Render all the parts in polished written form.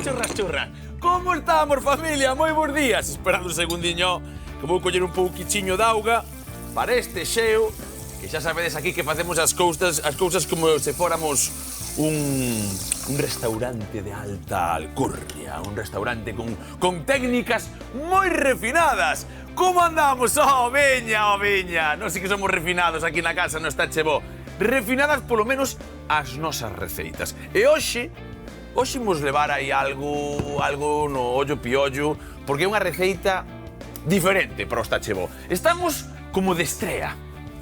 churras. Como estamos, familia? Moi bons días. Esperando un segundiño que vou coller un pouquichiño de auga para este xeo, que xa sabedes aquí que facemos as cousas como se fóramos un restaurante de alta alcurnia, un restaurante con técnicas moi refinadas. Como andamos? Oh, veña. Non sei que somos refinados aquí na casa, non está chebo. Refinadas polo menos as nosas receitas. E hoxe imos levar aí algo no ollo piollo, porque é unha receita diferente para o Stachebo. Estamos como de estrea.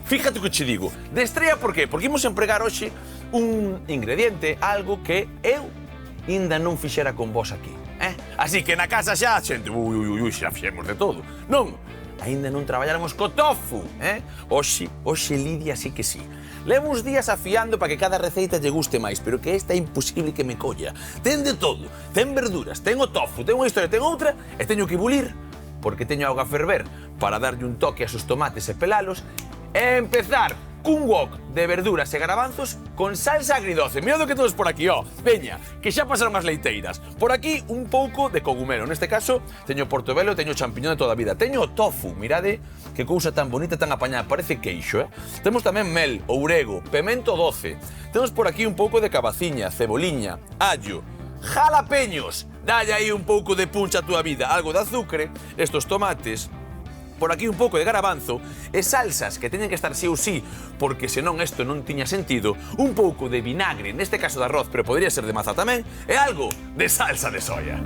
Fíjate o que che digo. De estrea por qué? Porque imos empregar hoxe un ingrediente, algo que eu ainda non fixera con vos aquí. Así que na casa xa, xente, xa fixemos de todo. Non, ainda non traballáramos co tofu. Hoxe Lidia sí que sí. Levo uns días afiando para que cada receita lle guste máis, pero que esta é imposible que me colla. Ten de todo, ten verduras, ten o tofu, ten unha historia, ten outra, e teño que bulir, porque teño auga a ferver para darlle un toque a esos tomates e pelalos, e empezar cun wok de verduras e garabanzos con salsa agridoce. Mirad o que todos por aquí, veña, que xa pasaron as leiteiras. Por aquí un pouco de cogumelo, neste caso teño portobelo e teño champiñón de toda a vida. Teño tofu, mirade que cousa tan bonita, tan apañada, parece queixo, Temos tamén mel, ourego, pemento doce. Temos por aquí un pouco de cabaciña, ceboliña, allo, jalapeños. Dalle aí un pouco de puncha a túa vida, algo de azúcar, estos tomates. Por aquí un pouco de garabanzo e salsas que teñen que estar sí ou sí, porque senón isto non tiña sentido, un pouco de vinagre, neste caso de arroz, pero podría ser de maza tamén, e algo de salsa de soia.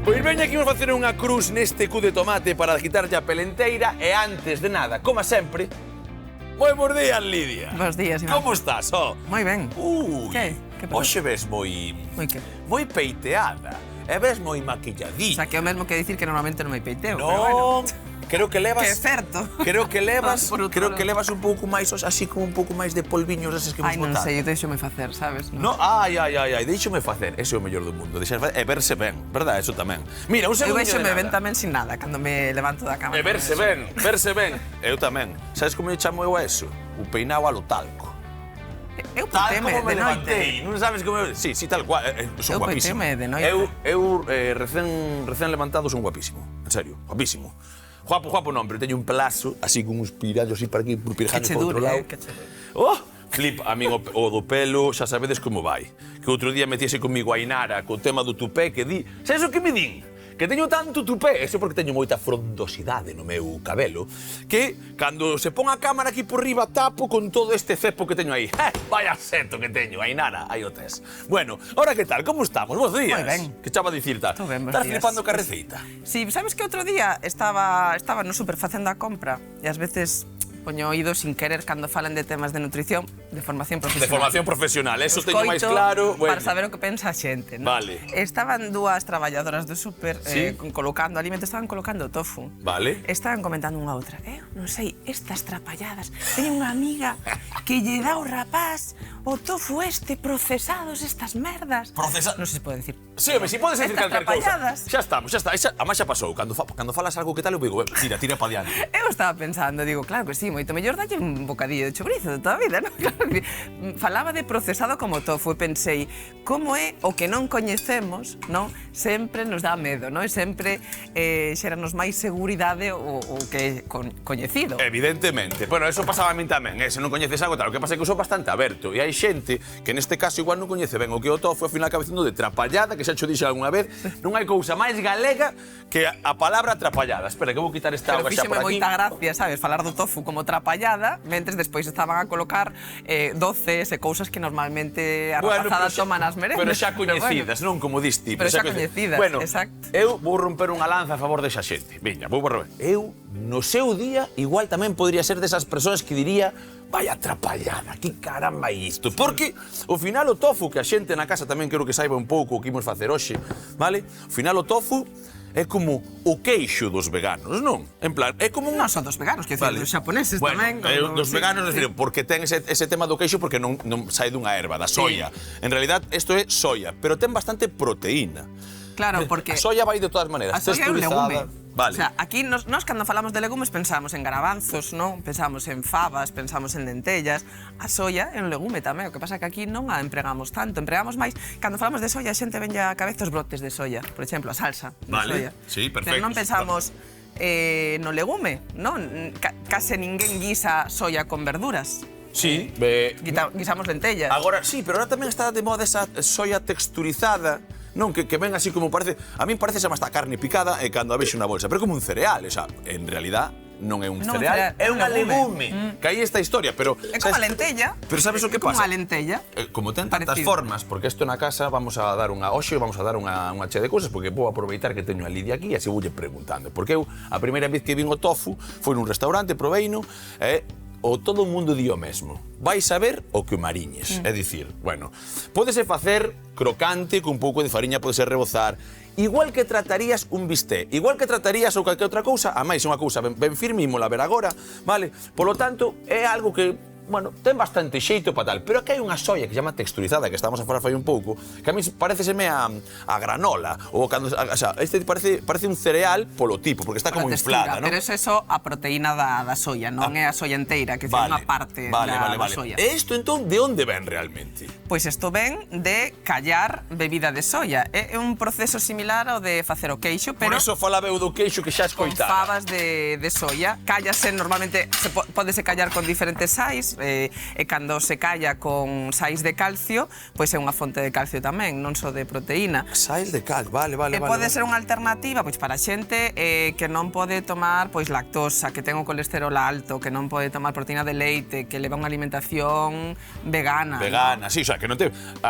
Pois veña aquí vamos facer unha cruz neste cu de tomate para quitarlle a pelenteira e antes de nada, como sempre, moi bons días, Lidia. Bos días, Iván. Como estás, Moi ben. Que pasou? Hoxe ves moi Moi peiteada. E ves moi maquilladita. O sea, que é o mesmo que dicir que normalmente non me peiteo, No, pero bueno. creo que levas... Que é certo. Creo que levas un pouco máis, así como un pouco máis de polviños deses que vos Ai, non botar. sei, eu deixo-me facer, sabes? No, ai, deixo-me facer. Ese é o mellor do mundo. E verse ben, verdad? Eso tamén. Mira, un Eu segundinho deixo-me de ben nada. tamén sin nada, cando me levanto da cama. E verse ben. Eu tamén. Sabes como me chamo eu a eso? O peinao a lo talco. Eu Tal peiteme como me de noite. levantei, non sabes como eu... Sí, tal cual, son Eu guapísimo. peiteme de noite. Eu recén levantado son guapísimo, en serio, guapísimo. Guapo non, pero teño un pelazo, así con uns pirallos así para aquí, por pirjaños Que che por outro dure, lado. que che dure. Oh, flip, a min o do pelo, xa sabedes como vai. Que outro día metiese comigo a Ainara co tema do tupé, que di... Sabes o que me din? Que teño tanto tupé, eso porque teño moita frondosidade no meu cabelo, que cando se pon a cámara aquí por riba tapo con todo este cepo que teño aí. Vaya seto que teño, Ainara, aí o tes. Bueno, ahora que tal, como estamos? Bos días. Moi ben. Que chava a dicirta? Estou ben, bos Estás días. flipando ca receita? Si, sabes que outro día estaba no súper facendo a compra e ás veces poño oído sin querer cando falan de temas de nutrición, de formación profesional. De formación profesional, eso teño máis Escoito claro. Para saber o que pensa a xente, non? Vale. Estaban dúas traballadoras do súper Sí. colocando alimentos, estaban colocando tofu. Vale. Estaban comentando unha outra. Non sei, estas trapalladas. Teño unha amiga que lle dá ao rapaz o tofu procesados, estas merdas. Non sei se pode decir. Sí, home, si podes decir Estas calquer cousa. trapalladas. Xa estamos, xa está. Además xa pasou. Cando falas algo que tal, eu digo, tira pa diante. Eu estaba pensando, digo, claro que sí, moito mellor dalle un bocadillo de chourizo de toda a vida, non? Claro, falaba de procesado como tofu e pensei, como é o que non coñecemos, non? Sempre nos dá medo, non? E sempre xeranos máis seguridade o que é coñecido. Evidentemente. Bueno, eso pasaba a min tamén, se non coñeces algo tal. O que pasa é que eu sou bastante aberto. E hai xente que neste caso igual non coñece ben o que é o tofu, ao final acaba dicindo de trapallada, que xa xo dixo algunha vez. Non hai cousa máis galega que a palabra trapallada. Espera, que vou quitar esta Pero auga xa por fíxeme aquí. moita gracia, sabes, falar do tofu como trapallada, mentres despois estaban a colocar doces e cousas que normalmente a rapazada toma nas merendas. Pero xa coñecidas, non como diste. Pero xa coñecidas, bueno, exacto. Eu vou romper unha lanza a favor desa xente. Veña, vou romper. Eu, no seu día, igual tamén podría ser desas persoas que diría vaya trapallada, que caramba é isto? Porque, ao final, o tofu, que a xente na casa tamén quero que saiba un pouco o que imos facer hoxe, vale? Ao final, o tofu é como o queixo dos veganos, non? En plan, é como un... Non son dos veganos, que Vale. dos xaponeses bueno, tamén. Dos sí, veganos, sí. decir, porque ten ese tema do queixo porque non sai dunha erva, da soia. En realidad, isto é soia, pero ten bastante proteína. Claro, porque A soia vai de todas maneiras. a soia é un texturizada. legume. Vale. O sea, aquí nós cando falamos de legumes pensamos en garabanzos, non? Pensamos en fabas, pensamos en lentellas. A soia é un legume tamén, o que pasa que aquí non a empregamos tanto, empregamos máis. Cando falamos de soia, a xente venlle a cabeza os brotes de soia, por exemplo, a salsa de soia. Sí, perfecto. Pero non pensamos no legume, non? Case ninguén guisa soia con verduras. Sí. Guisamos lentellas. Agora, sí, pero ahora tamén está de moda esa soia texturizada, non, que ven así como parece... A min parece xa máis carne picada cando a vexo na bolsa, pero como un cereal, o sea, en realidad non é un cereal, é unha legume. Que aí esta historia, pero... É como a lentella. Pero sabes o que Como pasa? a lentella. Como ten tantas formas, porque isto na casa vamos a dar unha... Hoxe vamos a dar unha chea de cousas, porque vou aproveitar que teño a Lidia aquí e así voulle preguntando. Porque eu, a primeira vez que vin o tofu, foi nun restaurante, proveino, o todo o mundo di o mesmo. Vais a ver o que o mariñes. É dicir, bueno, pódese facer crocante, con un pouco de fariña pódese rebozar, igual que tratarías un bisté, igual que tratarías ou calquera outra cousa, a máis é unha cousa ben firme, imola ver agora, vale? Polo tanto, é algo que bueno, ten bastante xeito para tal, pero aquí hai unha soia que se chama texturizada, que estamos a falar fai un pouco, que a mí pareceseme a granola, ou cando, o sea, este parece un cereal polo tipo, porque está como inflada, non? Pero é eso a proteína da soia, non é a soia inteira, que é unha parte da soia. E isto, entón, de onde ven realmente? Pois isto ven de callar bebida de soia. É un proceso similar ao de facer o queixo, pero... Por eso falaba eu do queixo que xa escoitara. Con fabas de soia. Cállase normalmente, pódese callar con diferentes sais, e cando se calla con sais de calcio, pois é unha fonte de calcio tamén, non só de proteína. Sais de calcio, vale. Pode ser unha alternativa pois para xente que non pode tomar pois lactosa, que ten o colesterol alto, que non pode tomar proteína de leite, que leva unha alimentación vegana. Vegana, sí, o sea, que non te...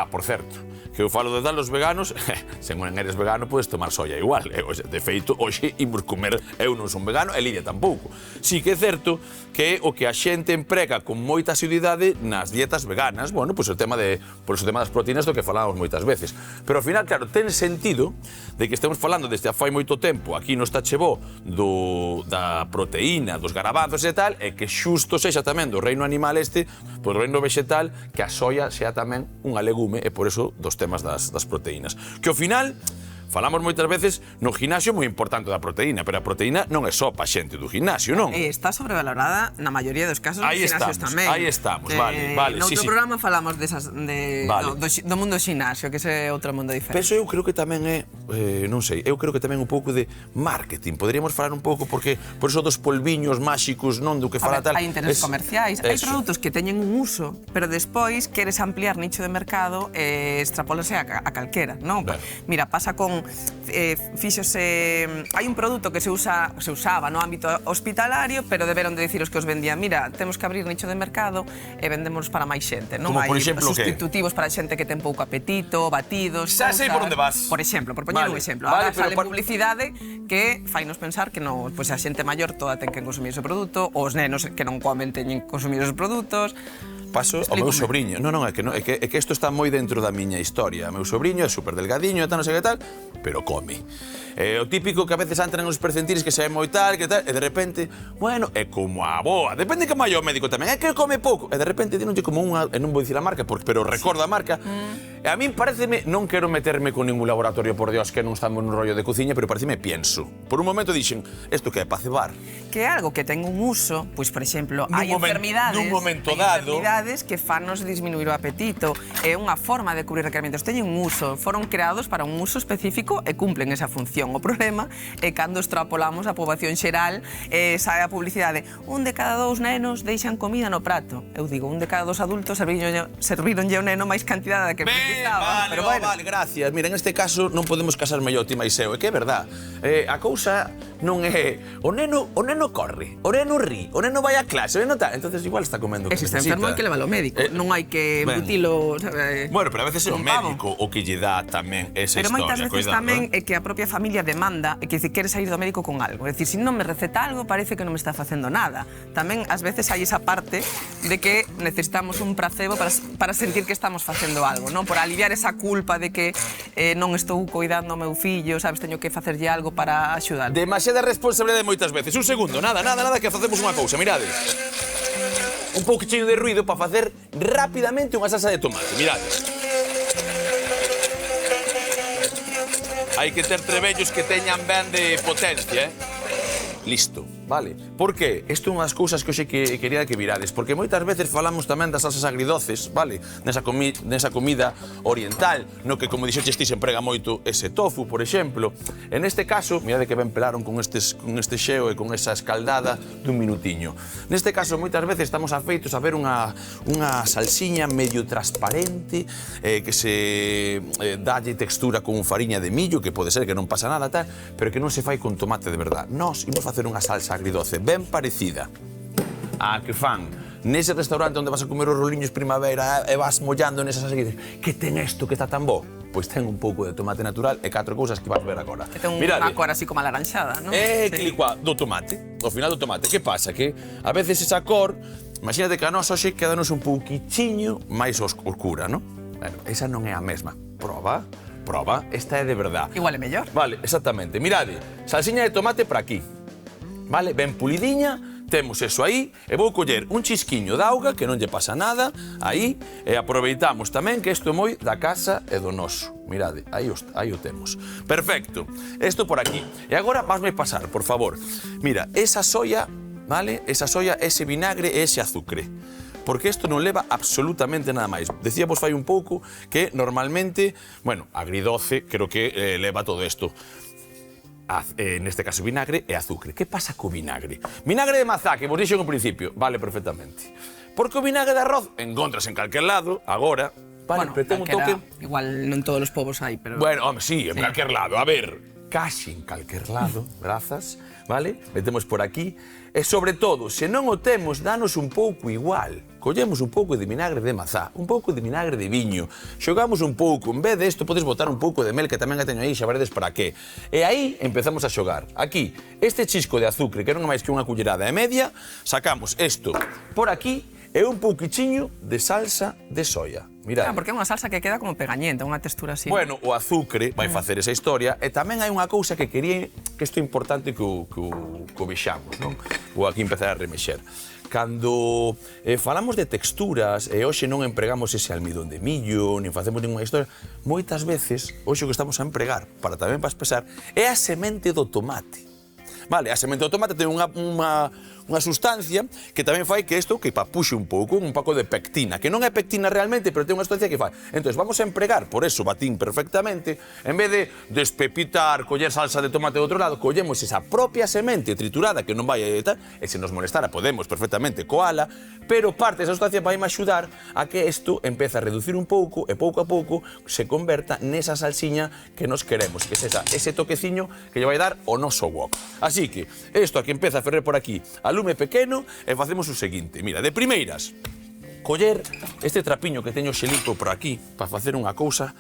por certo, que eu falo de dar os veganos, se non eres vegano, podes tomar soia igual. De feito, hoxe imos comer, eu non son vegano, e Lidia tampouco. Sí que é certo que o que a xente emprega con moita asiduidade nas dietas veganas, bueno, pois o tema das proteínas do que falábamos moitas veces. Pero ao final, claro, ten sentido de que estemos falando desde a fai moito tempo aquí no Tachebó da proteína, dos garabanzos e tal, e que xusto sexa tamén do reino animal do reino vegetal, que a soia sea tamén unha legume, e por eso dos temas das proteínas. Que ao final... Falamos moitas veces no gimnasio moi importante da proteína, pero a proteína non é só pa xente do gimnasio, non? Está sobrevalorada na maioría dos casos nos gimnasios tamén. Aí estamos, vale. Noutro programa falamos do mundo gimnasio, que é outro mundo diferente. Pero eu creo que tamén é, non sei, eu creo que tamén un pouco de marketing. Poderíamos falar un pouco, porque por eso dos polviños máxicos, non do que fala tal... Hai intereses comerciais, hai produtos que teñen un uso, pero despois queres ampliar nicho de mercado e extrapólase a calquera, non? Mira, pasa con hai un produto que se usaba no ámbito hospitalario, pero deberon de dicir os que os vendían, mira, temos que abrir nicho de mercado e vendemos para máis xente, non? Como, por exemplo, sustitutivos para xente que ten pouco apetito, batidos... Xa sei por onde vas. Por exemplo, por poñer un exemplo. Agora sale publicidade que fainos pensar que non, pois a xente maior toda ten que consumir ese produto, os nenos que non comen teñen que consumir esos produtos... Paso ao meu sobriño. Non, é que isto está moi dentro da miña historia. O meu sobriño é super delgadiño e tal, non sei que tal, pero come. O típico que a veces entran os percentiles que se é moi tal, que tal, e de repente, bueno, é como a boa. Depende que vai ao médico tamén, é que come pouco. E de repente dinonlle como unha, e non vou dicir a marca, pero recordo a marca. E a min pareceme, non quero meterme con ningún laboratorio, por Dios, que non estamos nun rollo de cociña, pero pareceme pienso. Por un momento dixen, isto que é para cebar? Que é algo que ten un uso, pois, por exemplo, hai enfermidades que fanos disminuir o apetito, é unha forma de cubrir requerimentos, teñen un uso, foron creados para un uso específico e cumplen esa función. O problema é cando extrapolamos a poboación xeral e sae a publicidade, un de cada 2 nenos deixan comida no prato. Eu digo, un de cada 2 adultos servíronlle ao neno máis cantidade da que precisaba. Vale, gracias. Mira, en este caso non podemos casar mellor ti máis eu, é que é verdad. A cousa non é... O neno corre, o neno ri, o neno vai a clase, o neno tal. Entonces igual está comendo o que necesita. Existe enfermo hai que levar ao médico, non hai que embutilo... Bueno, pero a veces é o médico o que lle dá tamén esa historia. Pero moitas veces tamén é que a propia familia demanda, é que quere sair do médico con algo. É dicir, se non me receta algo, parece que non me está facendo nada. Tamén, ás veces, hai esa parte de que necesitamos un placebo para sentir que estamos facendo algo, non? Por aliviar esa culpa de que non estou cuidando ao meu fillo, sabes, teño que facerlle algo para axudar. Demasiada responsabilidade moitas veces. Un segundo, nada, que facemos unha cousa, mirade. Un pouquinho de ruido para facer rapidamente unha salsa de tomate, mirade. Hai que ter trebellos que teñan ben de potencia, listo, vale? Por que? Isto é unhas cousas que hoxe quería que virades, porque moitas veces falamos tamén das salsas agridoces, vale? Nesa comida oriental, no que, como dixeches ti, se emprega moito ese tofu, por exemplo. En este caso, mirade que ben pelaron con este xeo e con esa escaldada dun minutiño. Neste caso, moitas veces estamos afeitos a ver unha salsiña medio transparente, que se dalle textura con fariña de millo, que pode ser que non pasa nada, tal, pero que non se fai con tomate de verdad. Nós imos facer unha salsa agridoce ben parecida a que fan nese restaurante onde vas a comer os roliños primavera e vas mollando nesa salsa e dices, que ten isto que está tan bo? Pois ten un pouco de tomate natural e 4 cousas que vas ver agora. Que ten unha cor así como alaranxada, non? Clicua do tomate, ao final do tomate. Que pasa? Que a veces esa cor, imagínate que a nós hoxe quedanos un pouquichiño máis oscura, non? Bueno, esa non é a mesma. Proba. Proba, esta é de verdad. Igual é mellor. Vale, exactamente. Mirade, salsiña de tomate para aquí. Vale, ben pulidiña, temos eso aí, e vou coller un chisquiño de auga, que non lle pasa nada, aí, e aproveitamos tamén que isto é moi da casa e do noso. Mirade, aí o temos. Perfecto. Isto por aquí. E agora vasme pasar, por favor. Mira, esa soia, vale? Esa soia, ese vinagre e ese azucre. Porque isto non leva absolutamente nada máis. Decíamos fai un pouco que normalmente, bueno, agridoce, creo que leva todo isto. Neste caso vinagre e azucre. Que pasa co vinagre? Vinagre de mazá, que vos dixo en un principio, vale perfectamente. Porque o vinagre de arroz encontras en calquer lado, agora, vale, bueno, pero ten un toque... Igual non todos os povos hai, pero... Bueno, home, sí, en calquer lado. A ver, casi en calquer lado, grazas, vale? Metemos por aquí. E, sobre todo, se non o temos, danos un pouco igual. Collemos un pouco de vinagre de mazá, un pouco de vinagre de viño, xogamos un pouco, en vez de isto podes botar un pouco de mel, que tamén a teño aí, xa veredes para qué. E aí empezamos a xogar. Aquí, este chisco de azucre, que non é máis que unha cullerada e media, sacamos isto por aquí e un pouquichiño de salsa de soia. Mirad. Porque é unha salsa que queda como pegañenta, unha textura así. Bueno, o azucre vai facer esa historia e tamén hai unha cousa que quería que isto é importante que o vexamos, non? Vou aquí empezar a remexer. Cando falamos de texturas e hoxe non empregamos ese almidón de millo, nin facemos ninguna historia, moitas veces, hoxe o que estamos a empregar, para tamén para espesar, é a semente do tomate. Vale, a semente do tomate ten unha sustancia que tamén fai que isto que papuxe un pouco de pectina, que non é pectina realmente, pero ten unha sustancia que fai. Entón, vamos a empregar, por eso batín perfectamente, en vez de despepitar, coller salsa de tomate do outro lado, collemos esa propia semente triturada que non vai a tal, e se nos molestara podemos perfectamente coala, pero parte desa sustancia vai axudar a que isto empece a reducir un pouco e pouco a pouco se converta nesa salsiña que nos queremos, que é ese toqueciño que lle vai dar o noso wok. Así que, isto aquí empeza a ferrer por aquí a lume pequeno e facemos o seguinte. Mira, de primeiras, coller este trapiño que teño xelito por aquí para facer unha cousa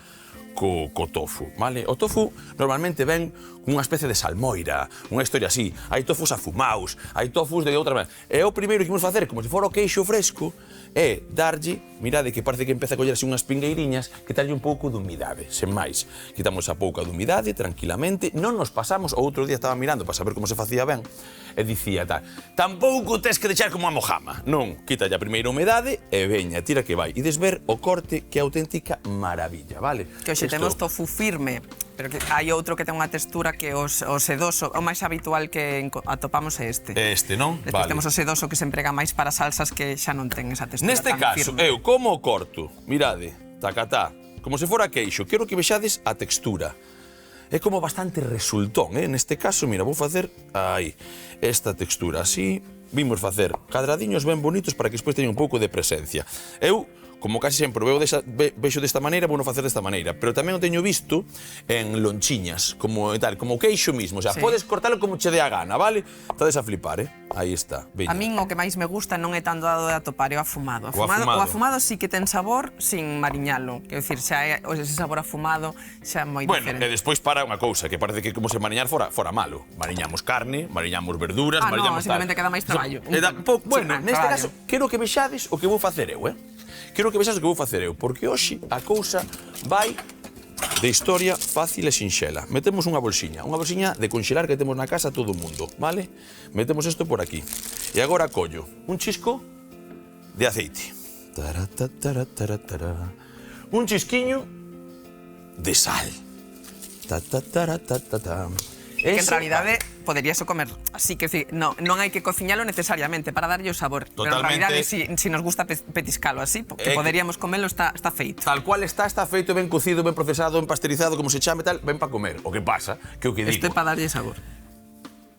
co tofu, vale? O tofu normalmente ven unha especie de salmoira, unha historia así. Hai tofus afumaos, hai tofus de outra maneira. E o primeiro que imos facer, como se fora o queixo fresco, é darlle, mirade que parece que empeza a coller así unhas pingueiriñas, que talle un pouco de humidade, sen máis. Quitamos a pouca de humidade, tranquilamente, non nos pasamos, o outro día estaba mirando para saber como se facía ben, e dicía tal, tampouco tes que deixar como a mojama. Non, quitalle a primeira humedade e veña, tira que vai. Ides ver o corte que é auténtica maravilla, vale? Que hoxe temos tofu firme, pero que hai outro que ten unha textura que o sedoso, o máis habitual que atopamos é este. Este, non? Despois temos o sedoso que se emprega máis para salsas que xa non ten esa textura Neste caso, eu como o corto, mirade, tacatá, como se fora queixo, quero que vexades a textura. É como bastante resultón, neste caso, mira, vou facer aí, esta textura así, vimos facer cadradiños ben bonitos para que despois teña un pouco de presencia. Eu, como casi sempre vexo desta maneira, vou non facer desta maneira, pero tamén o teño visto en lonchiñas, como tal, como queixo mismo, o sea, podes cortalo como che dé a gana, vale? Estades a flipar, Aí está, veña. A min o que máis me gusta non é tanto dado de atopar, é o afumado. O afumado sí que ten sabor sin mariñalo, quero dicir, xa é ese sabor afumado xa é moi diferente. Bueno, e despois para unha cousa, que parece que como se mariñar fora malo. Mariñamos carne, mariñamos verduras, mariñamos tal. Simplemente queda máis traballo. Bueno, neste caso, quero que vexades o que vou facer eu, Quero que vexades o que vou facer eu, porque hoxe a cousa vai de historia fácil e sinxela. Metemos unha bolsiña de conxelar que temos na casa todo o mundo, vale? Metemos isto por aquí. E agora collo un chisco de aceite. Un chisquiño de sal. Que en realidade poderíase comer así, que decir, non hai que cociñalo necesariamente para darlle o sabor. Pero en realidade, si nos gusta petiscalo así, que poderíamos comelo, está feito. Tal cual está feito, ben cocido, ben procesado, ben pasteurizado, como se chame tal, ben para comer. O que pasa, que o que digo... Isto é para darlle sabor.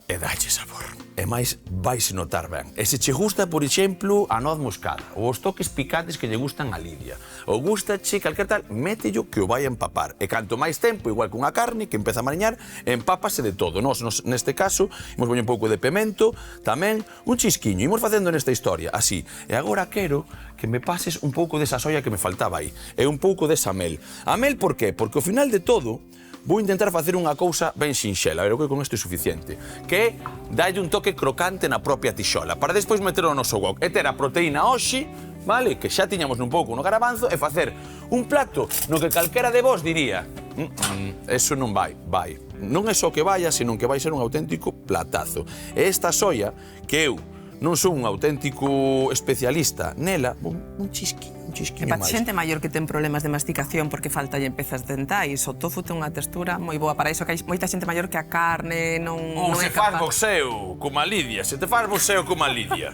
E dalle sabor. E máis vais notar ben. E se che gusta, por exemplo, a noz moscada, ou os toques picantes que lle gustan a Lidia, ou gustache calquer tal, métello que o vai a empapar. E canto máis tempo, igual que unha carne que empeza a mariñar, empápase de todo. Nos neste caso, imos poñer un pouco de pemento, tamén un chisquiño. Imos facendo nesta historia, así. E agora quero que me pases un pouco desa soia que me faltaba aí. E un pouco desa mel. A mel, por qué? Porque ao final de todo, vou intentar facer unha cousa ben sinxela, pero que con isto é suficiente, que é dalle un toque crocante na propia tixola, para despois meter o noso wok, e ter a proteína hoxe, vale, que xa tiñamos un pouco no garabanzo, e facer un plato no que calquera de vos diría eso non vai. Non é só que vaya, senón que vai ser un auténtico platazo. E esta soia, que eu non son un auténtico especialista nela, un chisquiño E para xente maior que ten problemas de masticación porque faltalle pezas dentais, o tofu ten unha textura moi boa para iso, que hai moita xente maior que a carne non é capaz. Ou se faz boxeo como a Lidia, se te faz boxeo como a Lidia,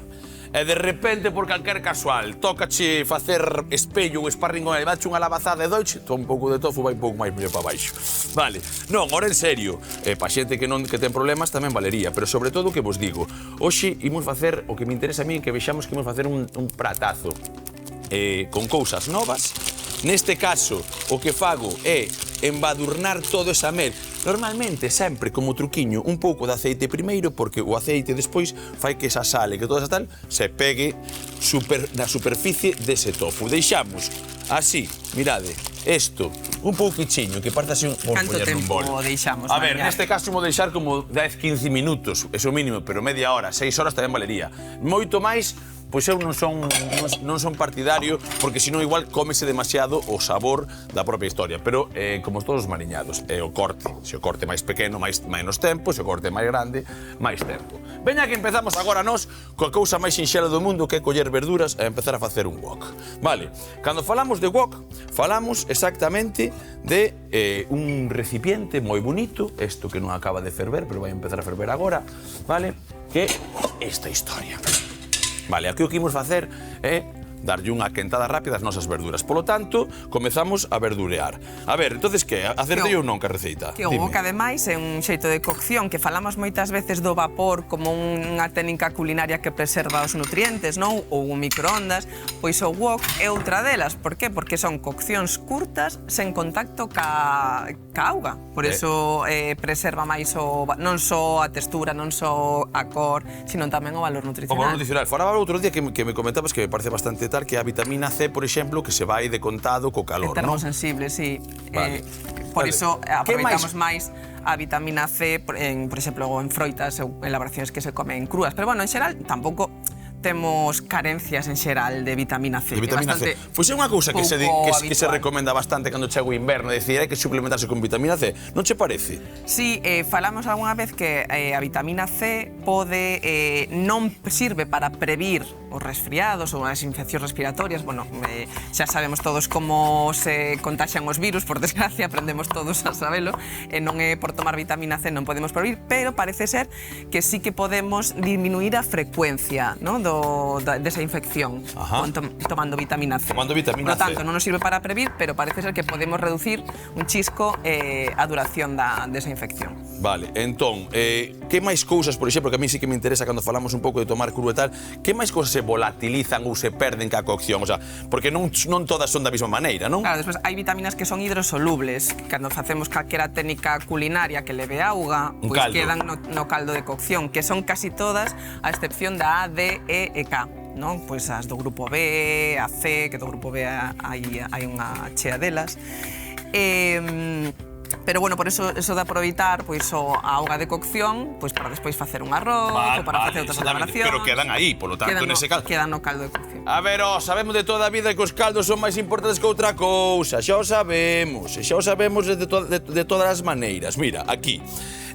e de repente, por calquer casual, tócache facer espello ou sparring con el, bache unha lavazada e doiche, un pouco de tofu vai un pouco máis mellor para baixo. Vale, non, ora en serio, para xente que ten problemas tamén valería, pero sobre todo o que vos digo, hoxe imos facer, o que me interesa a mí é que vexamos que imos facer un pratazo con cousas novas. Neste caso, o que fago é embadurnar todo esa mel. Normalmente, sempre, como truquiño, un pouco de aceite primeiro, porque o aceite despois fai que esa sal e que toda esa tal se pegue na superficie dese tofu. Deixamos así, mirade, isto, un pouquichiño, que parte así... Canto tempo deixamos? A ver, neste caso vou deixar como 10-15 minutos, eso mínimo, pero media hora, 6 horas tamén valería. Moito máis, pois eu non son partidario, porque senón igual cómese demasiado o sabor da propia historia. Pero, como todos os mariñados, é o corte. Se o corte máis pequeno, menos tempo, se o corte máis grande, máis tempo. Veña que empezamos agora nós coa cousa máis sinxela do mundo, que é coller verduras e empezar a facer un wok. Vale, cando falamos de wok, falamos exactamente de un recipiente moi bonito, isto que non acaba de ferver, pero vai empezar a ferver agora, vale, que é esta historia. Vale, aquí o que imos facer é darlle unha quentada rápida ás nosas verduras. Polo tanto, comezamos a verdurear. A ver, entonces que? Acertei ou non que a receita? Que o wok, ademais, é un xeito de cocción que falamos moitas veces do vapor como unha técnica culinaria que preserva os nutrientes, non? Ou un microondas. Pois o wok é outra delas. Por qué? Porque son coccións curtas sen contacto ca auga. Por iso preserva máis non só a textura, non só a cor, sino tamén o valor nutricional. O valor nutricional. Falaba outro día que me comentabas que me parece bastante tal, que a vitamina C, por exemplo, que se vai de contado co calor, non? É termosensible, sí. Vale. Por iso aproveitamos máis a vitamina C, por exemplo, en froitas ou elaboracións que se comen crúas. Pero, bueno, en xeral, tampouco temos carencias en xeral de vitamina C. De vitamina C. Pois é unha cousa que se recomenda bastante cando chega o inverno, decir, hai que suplementarse con vitamina C. Non che parece? Sí, falamos algunha vez que a vitamina C non sirve para previr os resfriados ou as infeccións respiratorias. Bueno, xa sabemos todos como se contaxian os virus, por desgracia, aprendemos todos a sabelo, non é por tomar vitamina C non podemos previr, pero parece ser que sí que podemos disminuir a frecuencia, non, desa infección tomando vitamina C. Tomando vitamina C. Por lo tanto, non nos sirve para previr, pero parece ser que podemos reducir un chisco a duración desa infección. Vale, entón, que máis cousas, por exemplo, que a mí sí que me interesa cando falamos un pouco de tomar cru e tal, que máis cousas se volatilizan ou se perden ca cocción? O sea, porque non todas son da mesma maneira, non? Claro, despois hai vitaminas que son hidrosolubles, que cando facemos calquera técnica culinaria que leve auga, pois quedan no caldo de cocción, que son casi todas, a excepción da A, D, E e K, non? Pois as do grupo B, a C, que do grupo B hai unha chea delas. Pero, bueno, por eso de aproveitar a auga de cocción para despois facer un arroz ou para facer outras elaboracións. Pero quedan aí, polo tanto, nese caldo. Quedan no caldo de cocción. A ver, sabemos de toda a vida que os caldos son máis importantes que outra cousa. Xa o sabemos de todas as maneiras. Mira, aquí,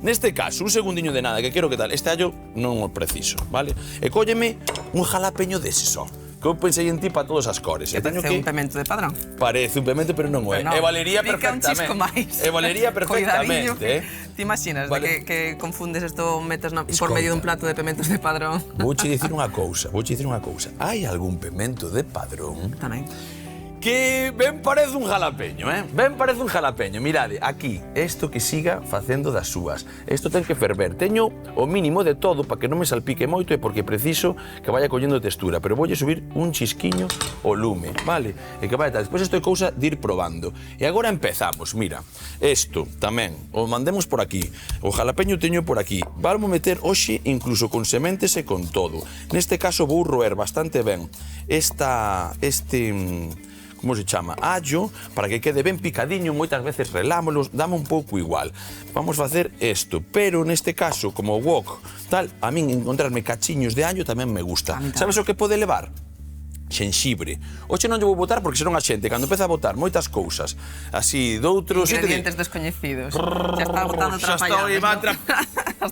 neste caso, un segundiño de nada, que quero que tal. Este allo non o preciso, vale? E cólleme un jalapeño dese só. que eu pensei en ti para todas as cores. Que parece un pemento de padrón. Parece un pemento, pero non o é. E valería perfectamente. Pica un chisco máis. E valería perfectamente, Te imaginas que confundes isto, metes por medio dun plato de pementos de padrón? Vouche dicir unha cousa. Hai algún pemento de padrón Tamén. que ben parece un jalapeño, Ben parece un jalapeño. Mirade, aquí, isto que siga facendo das súas. Isto ten que ferver. Teño o mínimo de todo para que non me salpique moito e porque preciso que vaya collendo textura. Pero voulle subir un chisquiño o lume, vale? E que vaya tal. Despois isto é cousa de ir probando. E agora empezamos, mira. Isto tamén, o mandemos por aquí. O jalapeño teño por aquí. Vamos meter hoxe incluso con sementes e con todo. Neste caso vou roer bastante ben como se chama, allo, para que quede ben picadiño, moitas veces relámolos, dame un pouco igual. Vamos facer isto, pero neste caso, como wok, tal, a min encontrarme cachiños de allo tamén me gusta. Sabes o que pode levar? Xenxibre. Hoxe non lle vou botar porque senón a xente, cando empeza a botar moitas cousas, así, doutros... Ingredientes descoñecidos. Xa está botando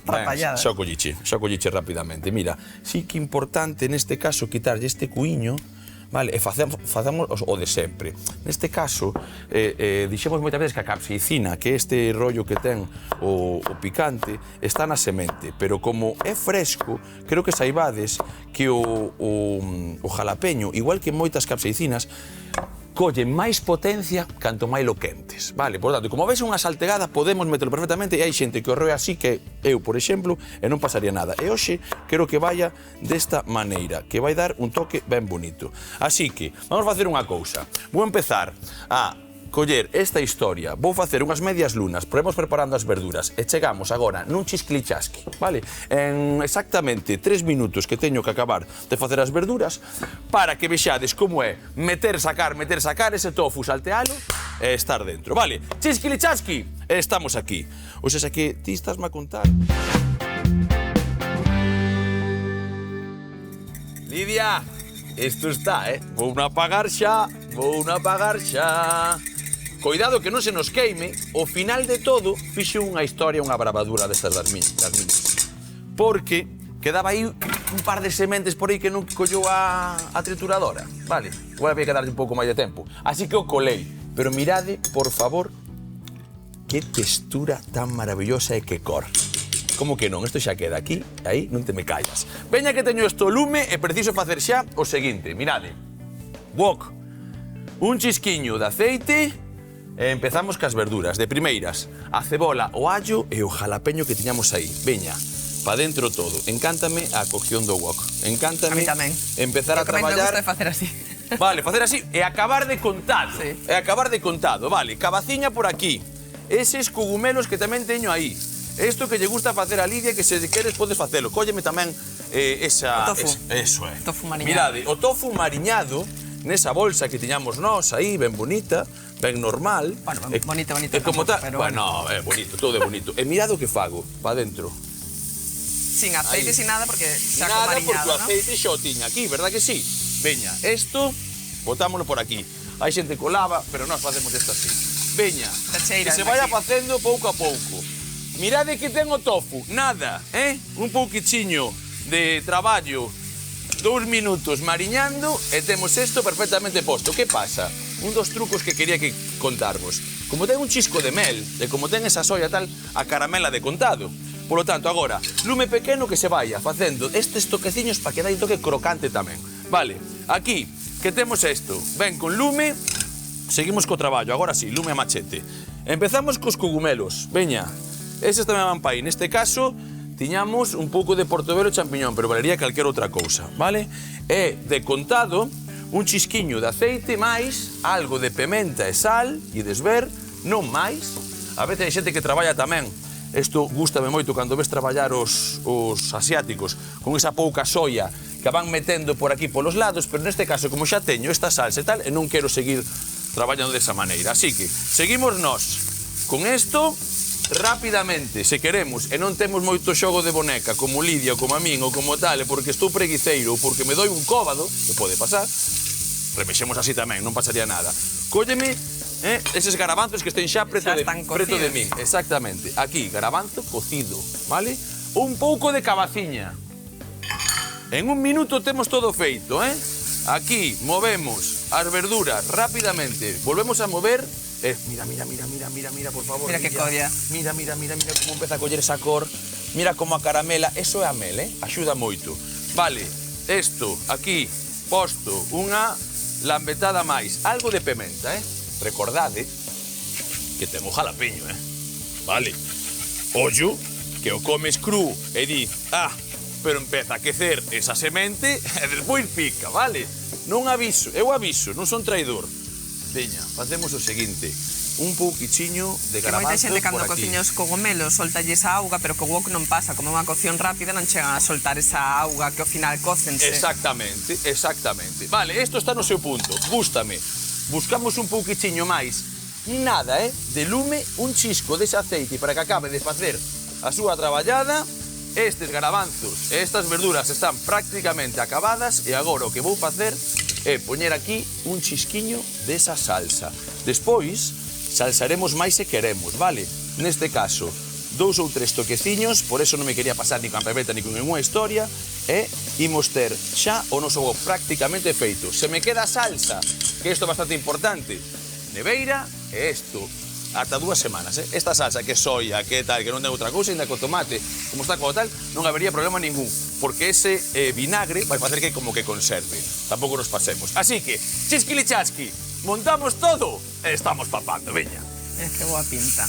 trapallada. Xa colliche rapidamente. Mira, sí que importante neste caso quitarlle este cuiño, vale, e facemos o de sempre. Neste caso, dixemos moitas veces que a capsaicina, que este rollo que ten o picante, está na semente, pero como é fresco, creo que saibades que o jalapeño, igual que moitas capsaicinas, colle máis potencia canto máis lo quentes, vale? Por tanto, como ves unha saltegada, podemos meterlo perfectamente e hai xente que o roe así, que eu, por exemplo, e non pasaría nada. E hoxe, quero que vaya desta maneira, que vai dar un toque ben bonito. Así que, vamos facer unha cousa. Vou empezar a coller esta historia, vou facer unhas medias lunas, podemos preparando as verduras e chegamos agora nun chisclichasqui, vale? En exactamente 3 minutos que teño que acabar de facer as verduras para que vexades como é meter, sacar ese tofu, saltealo e estar dentro, vale? Chisclichasqui, estamos aquí. O sea, que ti estásme a contar. Lidia, isto está, Vou na apagar xa. Coidado que non se nos queime, ao final de todo, fixe unha historia, unha bravadura destas das miñas. Porque quedaba aí un par de sementes por aí que non collou a trituradora, vale? Igual había que darlle un pouco máis de tempo. Así que o colei. Pero mirade, por favor, que textura tan maravillosa e que cor. Como que non? Isto xa queda aquí, aí, non te me callas. Veña que teño isto lume e preciso facer xa o seguinte, mirade. Wok, un chisquiño de aceite. E empezamos cas verduras. De primeiras, a cebola, o allo e o jalapeño que tiñamos aí. Veña, pa dentro todo. Encántame a cocción do wok. Encántame empezar a traballar... A mí tamén me gusta facer así. Vale, facer así e acabar de contado. Sí. E acabar de contado, vale. Cabaciña por aquí. Eses cogumelos que tamén teño aí. Isto que lle gusta facer a Lidia, que se queres podes facelo. Cólleme tamén esa... O tofu. Eso é. Tofu mariñado. Mirade, o tofu mariñado nesa bolsa que tiñamos nós aí, ben bonita, ben normal. Bueno, bonito. E como tal, pero bueno, é bonito, todo é bonito. E mirad o que fago, pa dentro. Sin aceite, sin nada, porque xa nada, mariñado, porque o ¿no? aceite xa o tiña aquí, verdad que sí? Veña, isto, botámoslo por aquí. Hai xente colaba, pero nós facemos isto así. Veña, que se vaya facendo pouco a pouco. Mirade que ten o tofu, nada, un pouquichiño de traballo, 2 minutos mariñando e temos isto perfectamente posto. Que pasa? Un dos trucos que quería que contarvos. Como ten un chisco de mel, e como ten esa soia tal, a caramela de contado. Por lo tanto, agora, lume pequeno que se vaya facendo estes toqueciños para que dai un toque crocante tamén. Vale, aquí, que temos isto, ben con lume, seguimos co traballo, agora sí, lume a machete. Empezamos cos cogumelos, veña, eses tamén van pa aí. Neste caso, tiñamos un pouco de portobelo e champiñón, pero valería calquera outra cousa, vale? E, de contado, un chisquiño de aceite máis algo de pementa e sal, e desver, non máis. A veces hai xente que traballa tamén, isto gústame moito cando ves traballar os asiáticos, con esa pouca soia que van metendo por aquí polos lados, pero neste caso, como xa teño esta salsa e tal, e non quero seguir traballando desa maneira. Así que, seguimos nós con isto, rapidamente, se queremos, e non temos moito xogo de boneca, como Lidia, ou como a min, ou como tal, porque estou preguiceiro, ou porque me doi un cóbado, que pode pasar, remexemos así tamén, non pasaría nada. Cólleme eses garabanzos que estén xa preto de min. Exactamente. Aquí, garabanzo cocido, vale? Un pouco de cabaciña. En 1 minuto temos todo feito, Aquí movemos as verduras rápidamente. Volvemos a mover. Mira, por favor. Mira que colla. Mira como empeza a coller esa cor. Mira como a caramela. Eso é a mel, Axuda moito. Vale, isto aquí posto unha lambetada máis. Algo de pementa, Recordade que ten o jalapeño, Vale. Ollo, que o comes cru e di, pero empeza a quecer esa semente e despois pica, vale? Non aviso, eu aviso, non son traidor. Veña, facemos o seguinte, un pouquichiño de Que moita garabanzos xente cando por aquí. cociña os cogomelos soltalles a auga, pero co wok non pasa, como é unha cocción rápida non chegan a soltar esa auga que ao final cócense. Exactamente. Vale, isto está no seu punto, gústame. Buscamos un pouquichiño máis, nada, de lume, un chisco dese aceite para que acabe de facer a súa traballada. Estes garabanzos e estas verduras están prácticamente acabadas e agora o que vou facer é poñer aquí un chisquiño desa salsa. Despois, salsaremos máis se queremos, vale? Neste caso, 2 ou 3 toqueciños, por eso non me quería pasar ni con pepeta ni con ninguna historia, e imos ter xa o noso wok prácticamente feito. Se me queda salsa, que isto é bastante importante, neveira e isto ata 2 semanas, Esta salsa que é soia, que tal, que non ten outra cousa, ainda co tomate, como está como tal, non habería problema ningún, porque ese vinagre vai facer que como que conserve. Tampouco nos pasemos. Así que, chisquilichasqui, montamos todo e estamos papando, veña. Que boa pinta.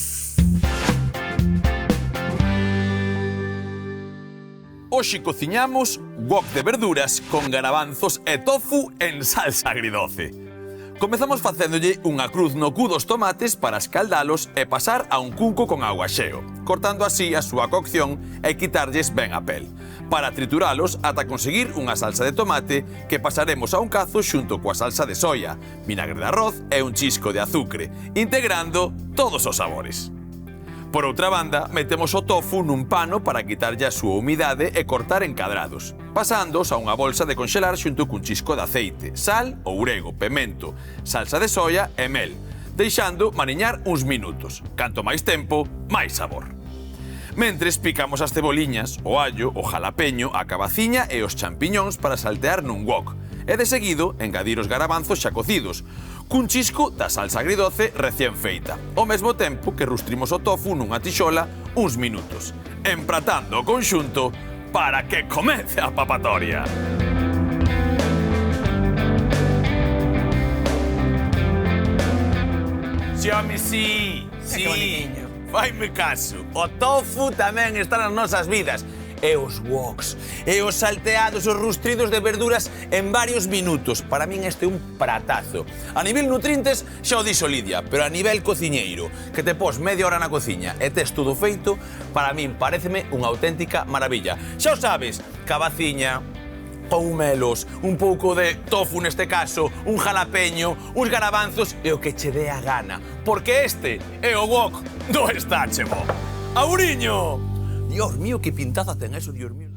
Hoxe cociñamos wok de verduras con garabanzos e tofu en salsa agridoce. Comezamos facéndolle unha cruz no cu dos tomates para escaldalos e pasar a un cunco con auga xeo, cortando así a súa cocción e quitarlles ben a pel, para trituralos ata conseguir unha salsa de tomate que pasaremos a un cazo xunto coa salsa de soia, vinagre de arroz e un chisco de azucre, integrando todos os sabores. Por outra banda, metemos o tofu nun pano para quitarlle a súa humidade e cortar en cadrados, pasándoos a unha bolsa de conxelar xunto cun chisco de aceite, sal, ourego, pemento, salsa de soia e mel, deixando mariñar uns minutos. Canto máis tempo, máis sabor. Mentres picamos as ceboliñas, o allo, o jalapeño, a cabaciña e os champiñóns para saltear nun wok, e de seguido engadir os garabanzos xa cocidos, cun chisco da salsa agridoce recén feita, ao mesmo tempo que rustrimos o tofu nunha tixola uns minutos, empratando o conxunto para que comece a papatoria. Xome, sí. Que bonitinho. Faime caso, o tofu tamén está nas nosas vidas. E os woks, e os salteados, os rustridos de verduras en varios minutos. Para min este é un pratazo. A nivel nutrientes xa o dixo Lidia, pero a nivel cociñeiro, que te pos media hora na cociña e tes todo feito, para min paréceme unha auténtica maravilla. Xa o sabes, cabaciña, coumelos, un pouco de tofu neste caso, un jalapeño, uns garabanzos e o que che dé a gana. Porque este é o wok do Estáchemo. Auriño! Dios mío, que pintaza ten eso, Dios mío.